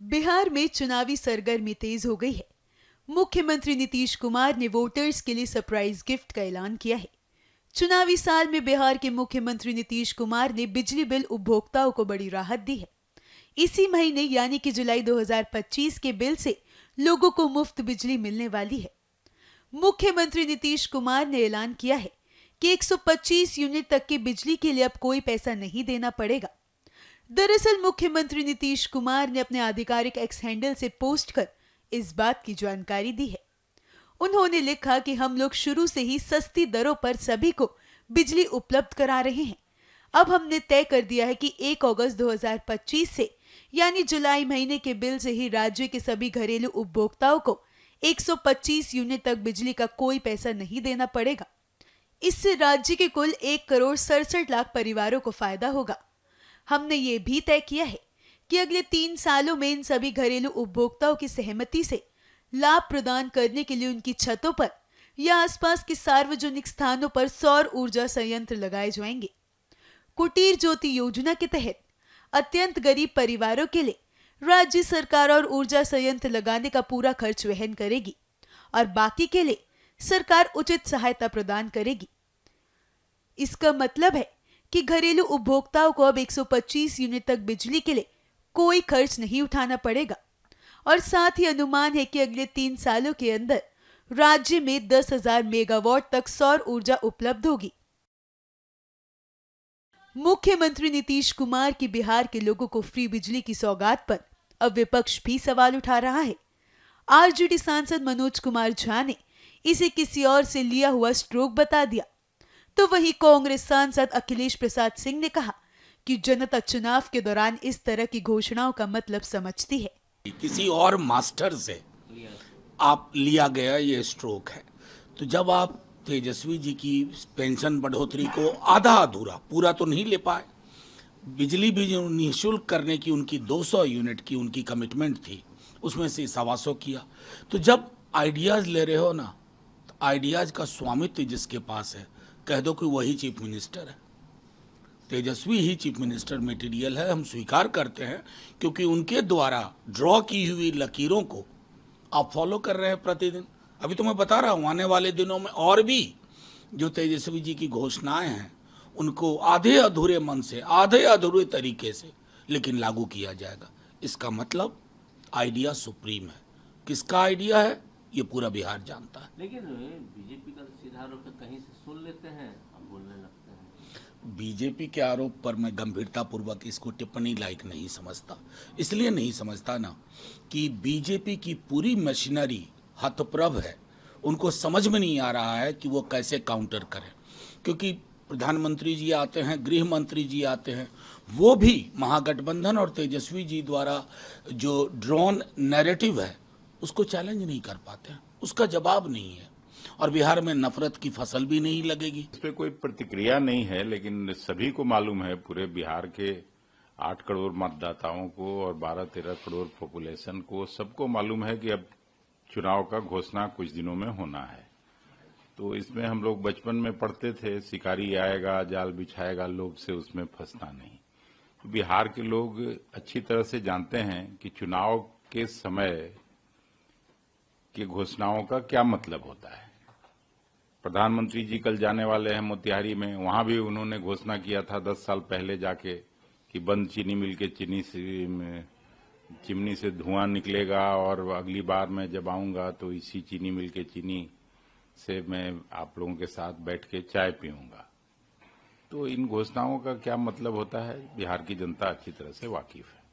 बिहार में चुनावी सरगर्मी तेज हो गई है। मुख्यमंत्री नीतीश कुमार ने वोटर्स के लिए सरप्राइज गिफ्ट का ऐलान किया है। चुनावी साल में बिहार के मुख्यमंत्री नीतीश कुमार ने बिजली बिल उपभोक्ताओं को बड़ी राहत दी है। इसी महीने यानी कि जुलाई 2025 के बिल से लोगों को मुफ्त बिजली मिलने वाली है। मुख्यमंत्री नीतीश कुमार ने ऐलान किया है कि 125 यूनिट तक की बिजली के लिए अब कोई पैसा नहीं देना पड़ेगा। दरअसल मुख्यमंत्री नीतीश कुमार ने अपने आधिकारिक एक्स हैंडल से पोस्ट कर इस बात की जानकारी दी है। उन्होंने लिखा कि हम लोग शुरू से ही सस्ती दरों पर सभी को बिजली उपलब्ध करा रहे हैं। अब हमने तय कर दिया है कि 1 अगस्त 2025 से यानी जुलाई महीने के बिल से ही राज्य के सभी घरेलू उपभोक्ताओं को 125 यूनिट तक बिजली का कोई पैसा नहीं देना पड़ेगा। इससे राज्य के कुल 1,67,00,000 परिवारों को फायदा होगा। हमने ये भी तय किया है कि अगले 3 सालों में इन सभी घरेलू उपभोक्ताओं की सहमति से लाभ प्रदान करने के लिए उनकी छतों पर या आसपास के सार्वजनिक स्थानों पर सौर ऊर्जा संयंत्र लगाए जाएंगे। कुटीर ज्योति योजना के तहत अत्यंत गरीब परिवारों के लिए राज्य सरकार और ऊर्जा संयंत्र लगाने का पूरा खर्च वहन करेगी और बाकी के लिए सरकार उचित सहायता प्रदान करेगी। इसका मतलब है कि घरेलू उपभोक्ताओं को अब 125 यूनिट तक बिजली के लिए कोई खर्च नहीं उठाना पड़ेगा और साथ ही अनुमान है कि अगले 3 सालों के अंदर राज्य में 10,000 मेगावाट तक सौर ऊर्जा उपलब्ध होगी। मुख्यमंत्री नीतीश कुमार की बिहार के लोगों को फ्री बिजली की सौगात पर अब विपक्ष भी सवाल उठा रहा है। आरजेडी सांसद मनोज कुमार झा ने इसे किसी और से लिया हुआ स्ट्रोक बता दिया, तो वहीं कांग्रेस सांसद अखिलेश प्रसाद सिंह ने कहा कि जनता चुनाव के दौरान इस तरह की घोषणाओं का मतलब समझती है। किसी और मास्टर से आप लिया गया ये स्ट्रोक है। तो जब आप तेजस्वी जी की पेंशन बढ़ोतरी को आधा अधूरा पूरा तो नहीं ले पाए, बिजली भी जो निःशुल्क करने की उनकी 200 यूनिट की उनकी कमिटमेंट थी उसमें से 125 किया, तो जब आइडियाज ले रहे हो ना, तो आइडियाज का स्वामित्व जिसके पास है कह दो कि वही चीफ मिनिस्टर है। तेजस्वी ही चीफ मिनिस्टर मटेरियल है, हम स्वीकार करते हैं, क्योंकि उनके द्वारा ड्रॉ की हुई लकीरों को आप फॉलो कर रहे हैं प्रतिदिन। अभी तो मैं बता रहा हूँ आने वाले दिनों में और भी जो तेजस्वी जी की घोषणाएं हैं उनको आधे अधूरे मन से, आधे अधूरे तरीके से लेकिन लागू किया जाएगा। इसका मतलब आइडिया सुप्रीम है। किसका आइडिया है ये पूरा बिहार जानता है। लेकिन बीजेपी का सीधा आरोप कहीं से सुन लेते हैं और बोलने लगते हैं। बीजेपी के आरोप पर मैं गंभीरतापूर्वक इसको टिप्पणी लायक नहीं समझता। इसलिए नहीं समझता ना कि बीजेपी की पूरी मशीनरी हतप्रभ है। उनको समझ में नहीं आ रहा है कि वो कैसे काउंटर करें, क्योंकि प्रधानमंत्री जी आते हैं, गृह मंत्री जी आते हैं, वो भी महागठबंधन और तेजस्वी जी द्वारा जो ड्रोन नैरेटिव है उसको चैलेंज नहीं कर पाते हैं, उसका जवाब नहीं है और बिहार में नफरत की फसल भी नहीं लगेगी। इस पर कोई प्रतिक्रिया नहीं है, लेकिन सभी को मालूम है, पूरे बिहार के 8 करोड़ मतदाताओं को और 12-13 करोड़ पॉपुलेशन को सबको मालूम है कि अब चुनाव का घोषणा कुछ दिनों में होना है। तो इसमें हम लोग बचपन में पढ़ते थे, शिकारी आएगा जाल बिछाएगा, लोभ से उसमें फंसना नहीं। तो बिहार के लोग अच्छी तरह से जानते हैं कि चुनाव के समय की घोषणाओं का क्या मतलब होता है। प्रधानमंत्री जी कल जाने वाले हैं मोतिहारी में, वहां भी उन्होंने घोषणा किया था 10 साल पहले जाके कि बंद चीनी मिल के चिमनी से धुआं निकलेगा और अगली बार मैं जब आऊंगा तो इसी चीनी मिल के चीनी से मैं आप लोगों के साथ बैठ के चाय पीऊंगा। तो इन घोषणाओं का क्या मतलब होता है बिहार की जनता अच्छी तरह से वाकिफ है।